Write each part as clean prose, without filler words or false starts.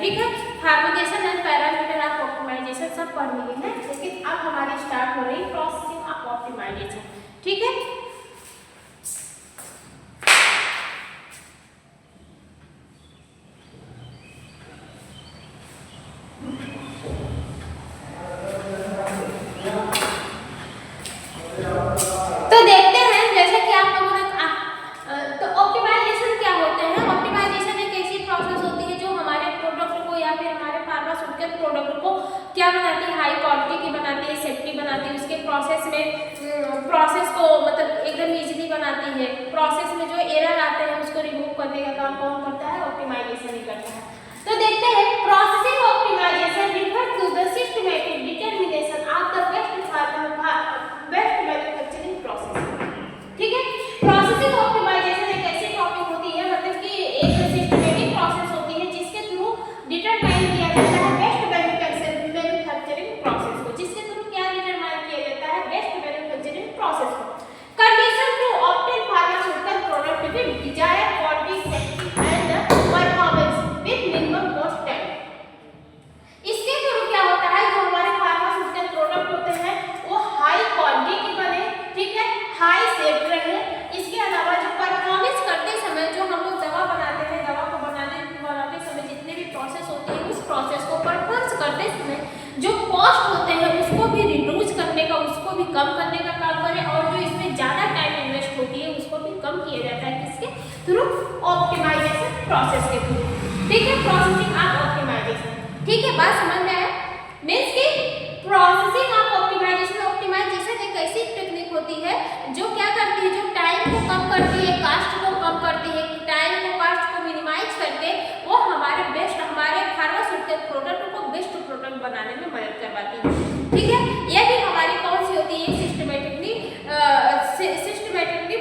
ठीक है। Harmonisation and parameter of optimisation सब पढ़ लिए हैं, लेकिन अब हमारी स्टार्ट हो रही प्रोसेसिंग ऑफ ऑप्टिमाइजेशन, ठीक है। तो देखते हैं जैसे कि आप लोगों ने तो ऑप्टिमाइजेशन क्या होते हैं। ऑप्टिमाइजेशन एक ऐसी प्रोसेस होती है जो हमारे प्रोडक्ट को या फिर हमारे फार्मास्यूटिकल प्रोडक्ट को क्या बनाती है, हाई क्वालिटी की बनाती है, सेफ्टी बनाती है, उसके प्रोसेस को मतलब एकदम इजीली बनाती है। प्रोसेस में जो एरर आते हैं उसको रिमूव करने का काम कौन करता है, ऑप्टिमाइजेशन ही करता है। तो देखते हैं processing optimisation refer to the systematic determination of the best manufacturing process, ठीक है। प्रोसेसिंग ऑप्टिमाइजेशन एक ऐसी टॉपिक होती है, मतलब कि एक सिस्टमैटिक प्रोसेस होती है जिसके थ्रू डिटरमाइन किया जाता है बेस्ट मैन्युफैक्चरिंग प्रोसेस को, जिसके थ्रू क्या डिटरमाइन किया जाता है, बेस्ट मैन्युफैक्चरिंग प्रोसेस को। Condition to obtain pharmaceutical product with desired quality, safety and performance with minimum cost time. इसके थ्रू क्या होता है, जो हमारे फार्मास्यूटिकल प्रोडक्ट होते हैं वो हाई क्वालिटी के बने, ठीक है, हाई सेफ रहे। इसके अलावा जो परफॉर्मेंस करते समय जो हम लोग दवा बनाते हैं, दवा को बनाते समय जितने भी प्रोसेस होते हैं उस प्रोसेस को परफॉर्मेंस करते समय जो कॉस्ट होते हैं उसको भी रिड्यूस करने का, उसको भी कम करने का काम करें, और जो इसमें ज़्यादा टाइम इन्वेस्ट होती है उसको भी कम किया जाता है, किसके थ्रू, ऑप्टिमाइजेशन प्रोसेस के थ्रू, ठीक है। प्रोसेसिंग ऑफ ऑप्टिमाइजेशन, ठीक है, बात समझ में आया। मीन्स की प्रोसेसिंग ऑफ ऑप्टिमाइजेशन एक ऐसी टेक्निक होती है जो क्या करती है, जो टाइम को कम करती है, कास्ट को कम करती है, टाइम को कास्ट को मिनिमाइज करके वो हमारे फार्मास्यूटिकल प्रोडक्ट को बेस्ट प्रोडक्ट बनाने में मदद करवाती है, ठीक है। ये भी हमारी कौन सी होती है, सिस्टमैटिकली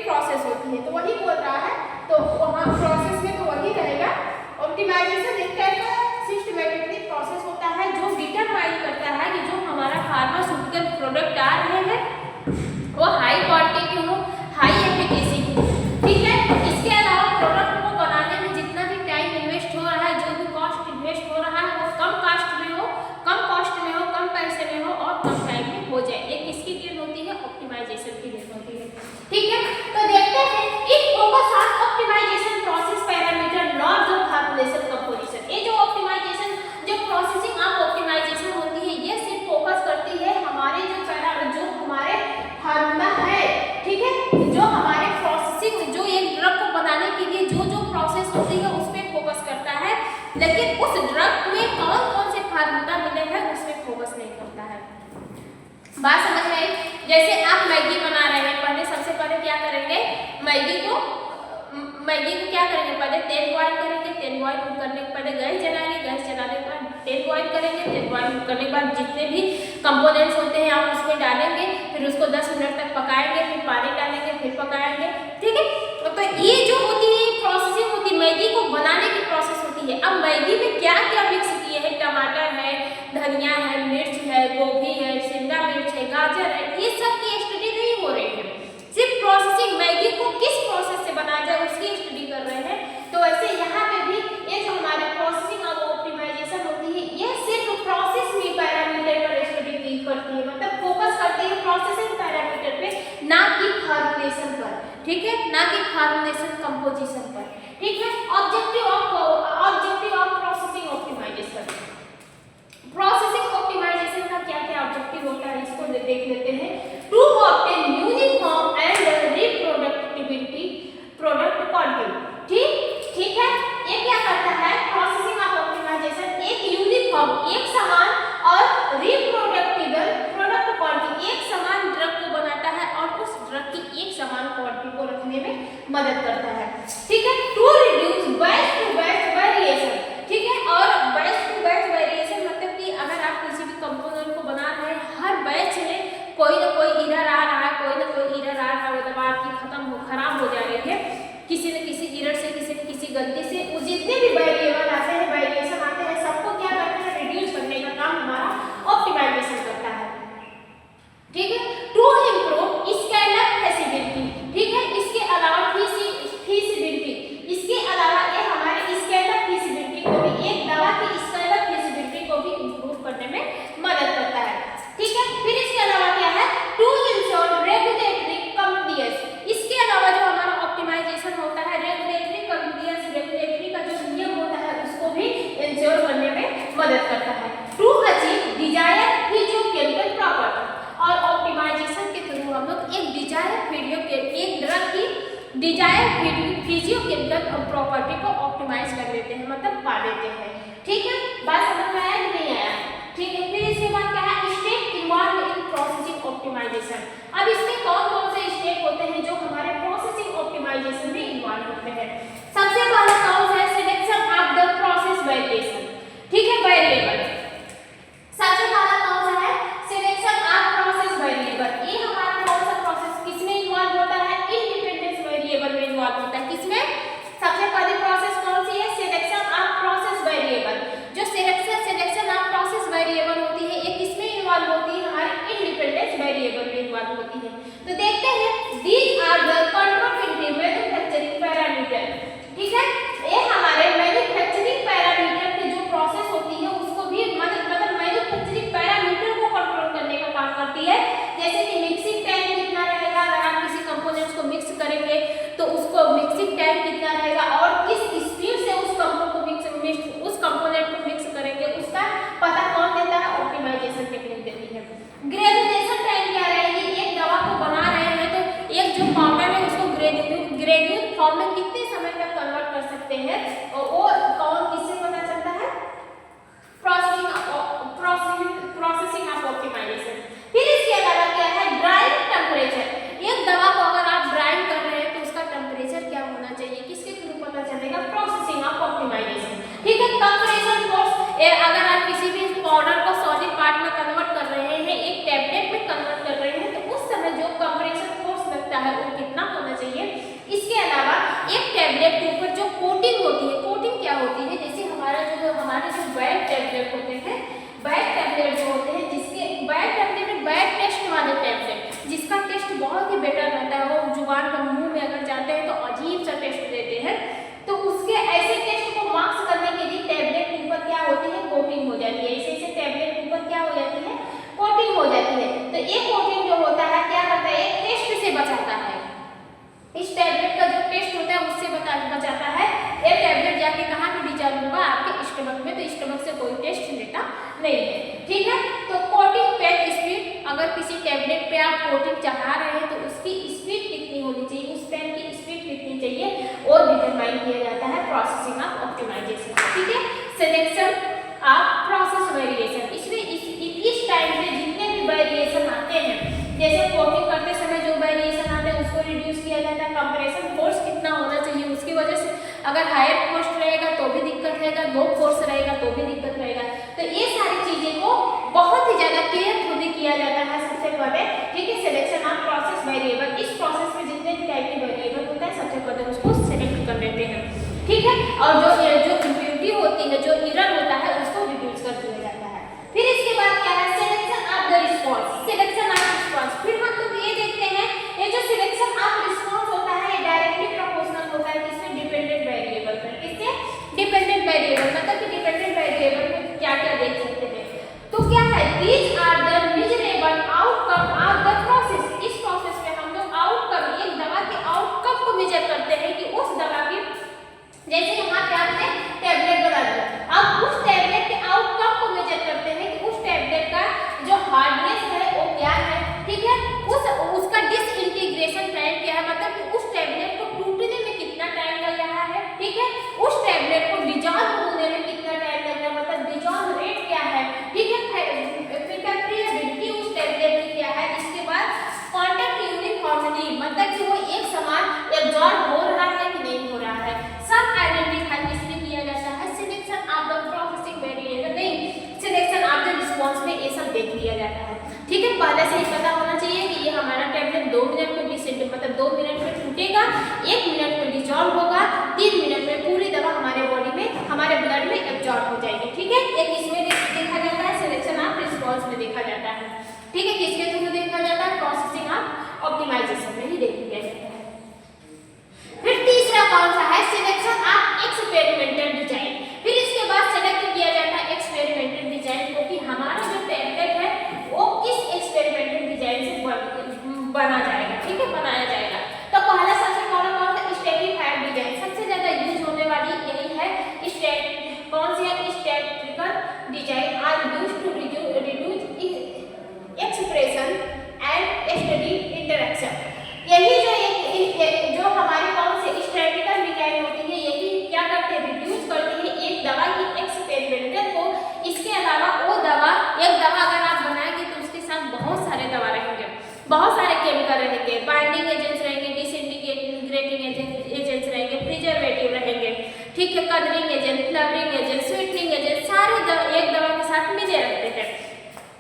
प्रोसेस होती है। तो वही बोल रहा है, तो वहाँ प्रोसेस में तो वही रहेगा। ऑप्टिमाइजेशन एक टाइप का सिस्टमैटिकली प्रोसेस होता है जो डिटरमाइन करता है कि जो हमारा फार्मास्यूटिकल प्रोडक्ट आ रहे हैं वो हाई क्वालिटी के हो, हाई एफिकेसी के हो, ठीक है। इसके अलावा प्रोडक्ट को बनाने में जितना भी टाइम इन्वेस्ट हो रहा है, जो भी कॉस्ट इन्वेस्ट हो रहा है वो कम कॉस्ट में हो, कम पैसे में हो और कम टाइम में हो जाए। ये किसकी देन होती है, ऑप्टिमाइजेशन की देन होती है, ठीक है। तो देखते हैं it focus on optimisation process parameter not the formulation composition. ये जो ऑप्टिमाइजेशन, जो प्रोसेसिंग ऑफ ऑप्टिमाइजेशन होती है, ये सिर्फ फोकस करती है हमारे जो हमारे फार्मूला है, ठीक है, जो हमारे प्रोसेसिंग, जो एक ड्रग को बनाने के लिए जो जो प्रोसेस होती है उस पर फोकस करता है, लेकिन उस ड्रग में कौन कौन से फार्मूला मिले हैं उस पर फोकस नहीं करता है। बात समझ में आई। जैसे आप मैगी बना रहे हैं, पहले सबसे पहले क्या करेंगे, मैगी को क्या करेंगे, पहले तेल बॉयल करेंगे, तेल बॉयल करने के पहले गैस जलाएंगे, गैस जलाने के बाद तेल बॉयल करेंगे, तेल बॉयल करने के बाद जितने भी कंपोनेंट्स होते हैं आप उसमें डालेंगे, फिर उसको 10 मिनट तक पकाएंगे, फिर पानी डालेंगे, फिर पकाएंगे, ठीक है। तो ये जो होती है प्रोसेसिंग होती है, मैगी को बनाने की प्रोसेस होती है। अब मैगी में क्या क्या मिक्स किए हैं, टमाटर है, धनिया है, मिर्च है, गोभी है, शिमला मिर्च है, गाजर है, ये सब की स्टडी नहीं हो रही है, सिर्फ प्रोसेसिंग मैगी को किस प्रोसेस से बनाया जाए उसकी स्टडी कर रहे हैं। तो वैसे यहाँ पे भी ये जो हमारे प्रोसेसिंग और ऑप्टिमाइजेशन होती है, ये सिर्फ प्रोसेस में पैरामीटर पर स्टडी करती है, मतलब फोकस करती है प्रोसेसिंग पैरामीटर पे, ना कि फार्मूलेशन पर, ठीक है, ना कि फार्मूलेशन कंपोजिशन पर, ठीक है। Objective of processing optimisation, processing optimisation का क्या क्या ऑब्जेक्टिव होता है इसको देख लेते हैं। To obtain uniform and reproducibility product quantity, ठीक है। ये क्या करता है, प्रोसेसिंग ऑफ ऑप्टिमाइजेशन एक यूनिफॉर्म, एक समान और रिप्रोडक्टिबल प्रोडक्ट क्वांटिटी, एक समान ड्रग को बनाता है और उस ड्रग की एक समान क्वांटिटी को रखने में मदद करता है, ठीक है। To reduce batch to batch variation, ठीक है। और बैच टू बैच वेरिएशन मतलब कि अगर आप किसी भी कंपोनेंट को बना रहे हैं, हर बैच में कोई ना कोई एरर आ रहा है, मतलब आपकी खराब हो जा रही है किसी न किसी एरर से, किसी न किसी गलती से, वो जितने भी वेरिएबल आते हैं, वेरिएशन आते हैं, सबको क्या करते हैं, रिड्यूस करने का काम हमारा ऑप्टिमाइजेशन करता है, ठीक है। टू इम्प्रूव स्केल-अप फैसिलिटी, ठीक है। इसके अलावा फीसिबिलिटी, इसके अलावा ये हमारे स्केल-अप फैसिलिटी को भी, एक दवा की अंदर कन्वर्ट कर सकते हैं, और वो कौन किससे पता चलता है? Processing of optimisation. फिर इसके अलावा क्या है? Drying temperature. एक दवा को अगर आप ड्राइंग कर रहे हैं तो उसका टेम्परेचर क्या होना चाहिए? किसके थ्रू पता चलेगा? Processing of optimisation. ठीक है, कंप्रेशन फोर्स। अगर आप किसी भी पाउडर को सॉलिड पार्ट में कन्वर्ट कर रहे हैं, एक टैबलेट में कन्वर्ट कर रहे हैं, तो उस समय जो कंप्रेशन फोर्स लगता है वो कितना होना चाहिए? इसके अलावा एक टैबलेट के ऊपर जो कोटिंग होती है, कोटिंग क्या होती है? जैसे हमारे जो बैड टैबलेट होते हैं, बैड टैबलेट जो होते हैं, जिसके बैड टैबलेट में बैड टेस्ट वाले टैबलेट, जिसका टेस्ट बहुत ही बेटर रहता है, वो जुबान पर मुंह में अगर जाते हैं तो अजीब सा टेस्ट देते हैं, तो उसके ऐसे टेस्ट को मार्क्स करने के लिए टैबलेट के ऊपर क्या होती है? कोटिंग हो जाती है। ऐसे टैबलेट के ऊपर क्या हो जाती है? कोटिंग हो जाती है। तो ये कोटिंग जो होता है क्या करता है? टेस्ट से बचाता है। इस टैबलेट का जो टेस्ट होता है उससे बचाता है। ये टैबलेट जाके कहाँ पे डिसॉल्व होगा? आपके स्टमक में, तो स्टमक से कोई टेस्ट लेता नहीं है। ठीक है, तो कोटिंग पेन स्पीड, अगर किसी टैबलेट पे आप कोटिंग चढ़ा रहे हैं तो उसकी स्पीड कितनी होनी चाहिए, उस पेन की स्पीड कितनी चाहिए, और डिटरमाइन किया जाता है प्रोसेसिंग ऑफ ऑप्टिमाइजेशन। ठीक है, सिलेक्शन ऑफ प्रोसेस वेरिएशन। इसमें इस टाइम पे जितने भी वेरिएशन आते हैं, जैसे कोटिंग करते समय जो वेरिएशन आते हैं उसको रिड्यूस किया जाता है। कंप्रेशन फोर्स कितना होना चाहिए, उसकी वजह से अगर हायर फोर्स रहेगा तो भी दिक्कत रहेगा, लो फोर्स रहेगा तो भी दिक्कत रहेगा। तो ये सारी चीजें को बहुत ही ज्यादा केयरफुली किया जाता है सबसे पहले। ठीक है, सिलेक्शन ऑफ प्रोसेस वेरिएबल। इस प्रोसेस में जितने भी टाइप के वेरिएबल होता है सबसे पहले उसको सिलेक्ट कर लेते हैं। ठीक है, और जो इम्प्योरिटी होती है, जो एरर होता है, उसको रिड्यूस कर दिया जाता है। फिर इसके बाद क्या है? Selection of the response. Selection of response, फिर हम लोग ये देखते हैं, ये जो सिलेक्शन ऑफ रिस्पांस होता है ये डायरेक्टली प्रोपोर्शनल होता है किससे? डिपेंडेंट वेरिएबल पर। किससे? Dependent variable. मतलब कि डिपेंडेंट वेरिएबल में क्या क्या देख सकते हैं? तो क्या है? These are the measurable outcome of the process. इस प्रोसेस में हम लोग आउटकम, एक दवा के आउटकम को मेजर करते हैं कि उस दवा की, जैसे यहाँ पे आपने टैबलेट बना दिया, अब उस टैबलेट के आउटकम को मेजर करते हैं कि उस टैबलेट का जो हार्डनेस है वो क्या है। ठीक है, उसका डिसइंटीग्रेशन टाइम क्या है, मतलब कि उस टैबलेट को टूटने में कितना टाइम लग रहा है। ठीक है, उस टैबलेट को डिजॉल्व होने में कितना टाइम लग रहा है, मतलब डिजॉल्व रेट क्या है। ठीक है, फ्रीएबिलिटी उस टैबलेट की क्या है। इसके बाद कांटेक्ट यूनिफॉर्मिटी, मतलब कि वो एक समान एब्जॉर्ब हो रहा है कि नहीं हो रहा है, सब आइडेंटिफाई किसमें किया जाता है? Selection of the processing variable, नहीं, सिलेक्शन ऑफ द रिस्पांस में ये सब देख लिया जाता है। ठीक है, पहले से ही पता होना चाहिए कि ये हमारा टैबलेट 2 मिनट में मतलब 2 मिनट में टूटेगा, 1 मिनट में डिसॉल्व होगा, 3 मिनट में पूरी दवा हमारे बॉडी में, हमारे ब्लड में एब्जॉर्ब हो जाएगी। ठीक है, एक इसमें देखा जाता है, सिलेक्शन ऑफ रिस्पांस में देखा जाता है। ठीक है, किसके थ्रू देखा जाता है? प्रोसेसिंग ऑफ ऑप्टिमाइजेशन में ही देख लिया जाता है। फिर तीसरा कौन सा है? Selection of experimental design. फिर इसके बाद सेलेक्ट किया जाता है एक्सपेरिमेंटल डिजाइन को, कि हमारा जो टैबलेट है वो किस एक्सपेरिमेंटल डिजाइन से बना जाएगा। ठीक है, बनाया जाएगा। तो पहला सबसे पहला कौन सा? Stratified design. सबसे ज्यादा यूज होने वाली यही है। कौन सी है? Stratified design are used to reduce expression and study interaction. यही जो हमारी कौन सी स्ट्रैटिफिकल डिजाइन होती है, यही क्या करते हैं? रिड्यूस करती है एक दवा की एक्सपेरिमेंटल को। इसके अलावा वो दवा, एक दवा अगर आप बनाएंगे तो उसके साथ बहुत सारे दवा रहेंगे, बहुत सारे केमिकल रहेंगे, बाइंडिंग एजेंट्स रहेंगे, डिसइंटीग्रेटिंग एजेंट्स रहेंगे, प्रिजर्वेटिव रहेंगे। ठीक है, colouring agent, flavouring agent, sweetening agent, सारे एक दवा के साथ मिले रहते हैं।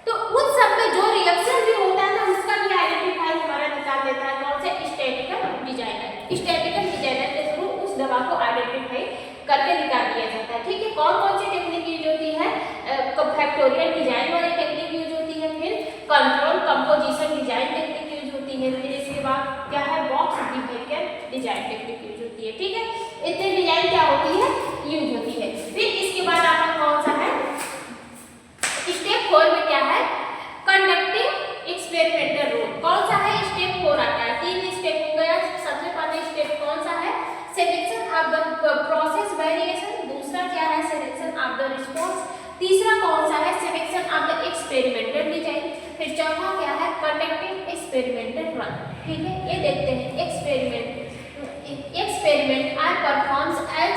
तो उन सब में जो रिएक्शन भी होता है ना, उसका भी आइडेंटिफाई हमारा निकाल देता है कौन से? Statistical designer. स्टैटिकल डिजाइनर के थ्रू उस दवा को आइडेंटिफाई करके निकाल दिया जाता है। ठीक है, कौन कौन सी टेक्निक यूज होती है? फैक्टोरियल डिजाइन वाली टेक्निक यूज होती है, फिर control composition design technique use होती है, फिर इसके बाद क्या है? Box differential design technique use होती है। ठीक है, इतने डिजाइन क्या होती है? यूज होती है। फिर इसके बाद आपका कौन सा है? स्टेप 4 में क्या है? Conducting experimental role. कौन सा है? स्टेप 4 आता है। 3 स्टेप हो गया। सबसे पहले स्टेप कौन सा है? Selection of the process variation. दूसरा क्या है? Selection of the response. तीसरा कौन सा है? Selection of the experimental design. फिर चौथा क्या है? Conducting experimental run. ठीक है, ये देखते हैं experiment experiment are performs as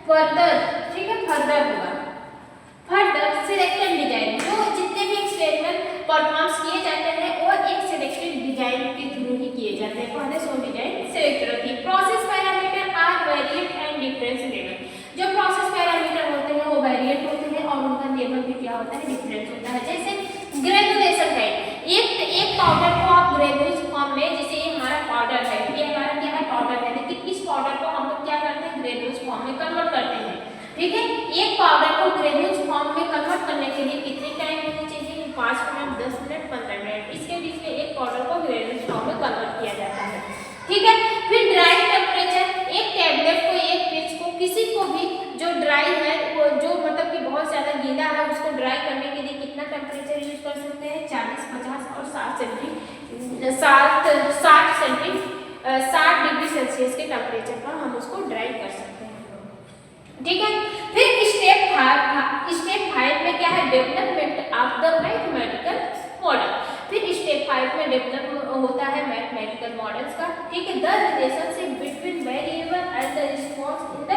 further, ठीक है, फर्दर होगा, फर्दर सिलेक्टेड डिजाइन, जो जितने भी एक्सपेरिमेंट परफॉर्म्स किए जाते हैं वो एक सिलेक्टेड डिजाइन के थ्रू ही किए जाते हैं। पहले सो डिजाइन सिलेक्ट रखी। Process parameter are variate and difference level, जो प्रोसेस पैरामीटर होते हैं वो वेरिएट होते हैं और उनका लेवल भी क्या होता है, डिफरेंस होता है। जैसे ग्रेजुलेशन है, एक पाउडर को आप ग्रेजुलेट फॉर्म में, जैसे ये हमारा पाउडर है, ये हमारा क्या है, पाउडर है, लेकिन इस पाउडर को हम लोग क्या करते हैं, ग्रेजुलेट फॉर्म में कन्वर्ट करते हैं, ठीक है। एक पाउडर को ग्रेजुलेट फॉर्म में कन्वर्ट करने के लिए कितनी टाइम होनी चाहिए, 5 मिनट, 10 मिनट, 15 मिनट, इसके बीच में एक पाउडर को ग्रेजुलेट फॉर्म में कन्वर्ट किया जाता है, ठीक है। फिर ड्राई टेम्परेचर, एक टैबलेट को, एक पेज को, किसी को भी जो ड्राई है, वो जो मतलब कि बहुत ज़्यादा गीला है, उसको ड्राई करने के लिए कितना टेम्परेचर यूज कर सकते हैं, 40, 50 और 60 डिग्री सेल्सियस के टेम्परेचर पर हम उसको ड्राई कर सकते हैं, ठीक है। फिर स्टेप 5 में क्या है, development of the mathematical model. फिर स्टेप 5 में डेवलप होता है मैथमेटिकल मॉडल्स का, ठीक है। The relationship between variable and the response in the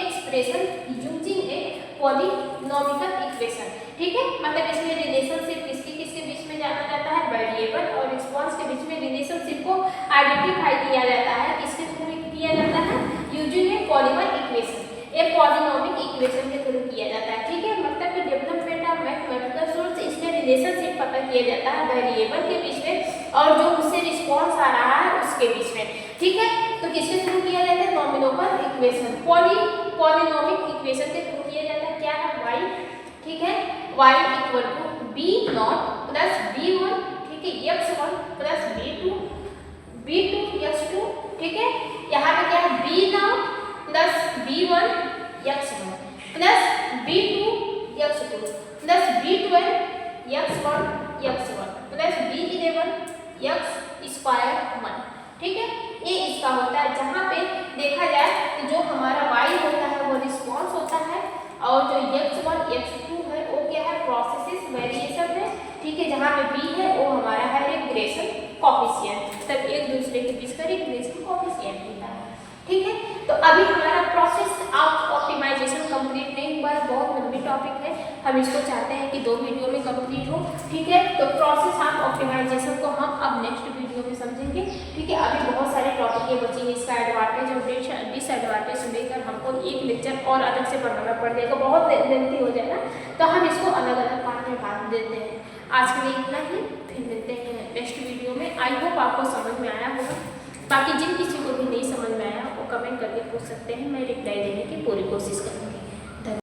expression using a polynomial equation, ठीक है। मतलब इसमें रिलेशनशिप किसके किसके बीच में जाना जाता है, वेरिएबल और रिस्पांस के बीच में रिलेशनशिप को आइडेंटिफाई किया जाता है, किसके थ्रू किया जाता है, यूजिंग ए पॉलिनोमियल इक्वेशन, एक पॉलिनोमियल इक्वेशन के थ्रू किया जाता है, ठीक है। मतलब कि डेवलपमेंट ऑफ मैथमेटिकल सोर्स, इसमें रिलेशनशिप पता किया जाता है वेरिएबल के बीच में और जो उससे रिस्पांस आ रहा है उसके बीच में, ठीक है। तो किसके थ्रू किया जाता है, नॉमिनल इक्वेशन, पॉलिनोमियल इक्वेशन के थ्रू किया जाता है। क्या है, y, ठीक है, y equal to b0 plus b1, ठीक है, x1 प्लस b2 x2, ठीक है। यहाँ पे क्या है, b0 plus b1 x1 plus b2 x2 plus b12 x1 plus b11 x square 1, ठीक है। ये इसका होता है, जहाँ पे देखा जाए कि जो हमारा y होता है वो रिस्पांस होता है और जो x1 x2 है वो क्या है, प्रोसेसेस वेरिएशन है, ठीक है। जहाँ पे b है वो हमारा है रिग्रेशन कोफिशिएंट, तब एक दूसरे के बीच का रिग्रेशन कोफिशिएंट होता है, ठीक है। तो अभी हमारा प्रोसेस ऑफ ऑप्टिमाइजेशन कंप्लीट नहीं हुआ है, बहुत लंबी टॉपिक है, हम इसको चाहते हैं कि 2 वीडियो में कंप्लीट हो, ठीक है। तो प्रोसेस ऑफ ऑप्टिमाइजेशन को हम अब नेक्स्ट वीडियो में समझेंगे, ठीक है। अभी बहुत सारे टॉपिक ये बचेंगे, इसका एडवांटेज और डिसएडवांटेज लेकर हमको एक लेक्चर और अलग से पढ़ाना पड़ जाएगा, बहुत लेंथी हो जाएगा, तो हम इसको अलग अलग पार्ट में बांट देते हैं। आज के लिए इतना ही, फिर मिलते हैं नेक्स्ट वीडियो में। आई होप आपको समझ में आया होगा, बाकी जिन किसी को भी नहीं समझ में आया वो कमेंट करके पूछ सकते हैं, मैं रिप्लाई देने की पूरी कोशिश करूँगी।